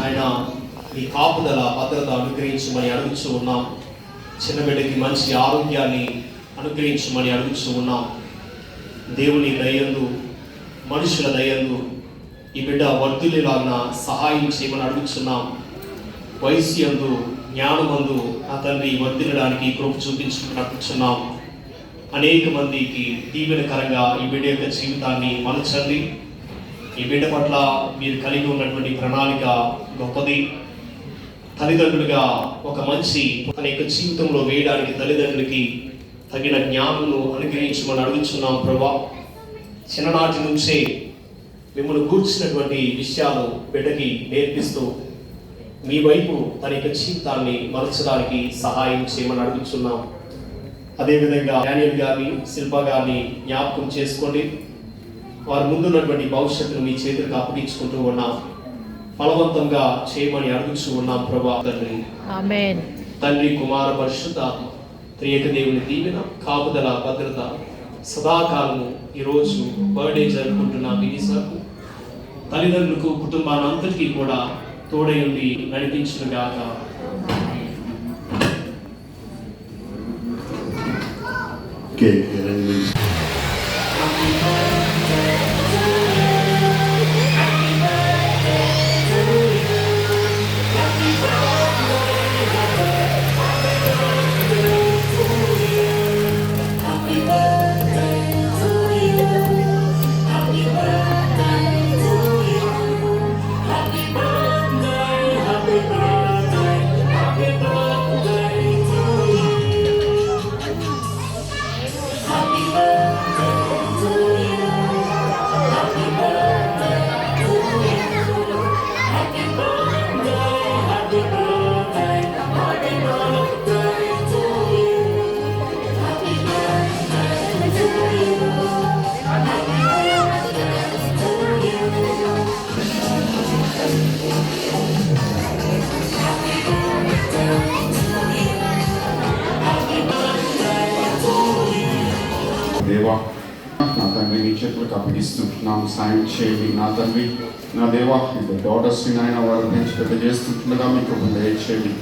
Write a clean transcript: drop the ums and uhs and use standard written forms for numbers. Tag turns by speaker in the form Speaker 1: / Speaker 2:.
Speaker 1: ఆయన మీ కాపుదల భద్రత అనుగ్రహించమని అడుగుతూ ఉన్నాం. చిన్న బిడ్డకి మంచి ఆరోగ్యాన్ని అనుగ్రహించమని అడుగుతూ ఉన్నాం. దేవుని దయందు మనుషుల దయందు ఈ బిడ్డ వర్ధులేలాగా సహాయం చేయమని అడుగుతున్నాం. వయసు యందు జ్ఞానమందు నా తండ్రి వర్ధిల్లడానికి కృప చూపించమని అడుగుతున్నాం. అనేక మందికి దీవెనకరంగా ఈ బిడ్డ యొక్క జీవితాన్ని మలచండి. ఈ బిడ్డ పట్ల మీరు కలిగి ఉన్నటువంటి ప్రణాళిక గొప్పది. తల్లిదండ్రులుగా ఒక మంచి తన యొక్క జీవితంలో వేయడానికి తల్లిదండ్రులకి తగిన జ్ఞానమును అనుగ్రహించమని అడుగుతున్నాం ప్రభా. చిన్ననాటి నుంచే మిమ్మల్ని కూర్చున్నటువంటి విషయాలు బిడ్డకి నేర్పిస్తూ మీ వైపు తన యొక్క జీవితాన్ని మలచడానికి సహాయం చేయమని అడుగుతున్నాం. అదేవిధంగా డానియల్ గారిని, శిల్ప గారిని జ్ఞాపకం చేసుకోండి. వారు ముందున్నటువంటి భవిష్యత్తును మీ చేతులకు అప్పగించుకుంటూ ఉన్నాం. ఫలవంతంగా చేయమని అడుగుతూ ఉన్నాం ప్రభా. తండ్రి
Speaker 2: ఆమేన్.
Speaker 1: తండ్రి, కుమార, పరిశుద్ధాత్మ త్రియేక దేవుని దీవెన, కాపుదల, భద్రత సదాకాలము ఈరోజు బర్త్డే జరుపుకుంటున్న వినీసాకు, తల్లిదండ్రులకు, కుటుంబానంతటికీ కూడా తోడై ఉండి నడిపించునుగాక.
Speaker 3: దేవా, నా తండ్రి నీ చేతులకు అప్పగిస్తున్నాం. సాయం చేయండి నా తండ్రి. నా దేవా, ఇప్పుడు డాటర్స్ని నాయన వారు పెంచి పెద్ద చేస్తుండగా మీకు దయచేయండి.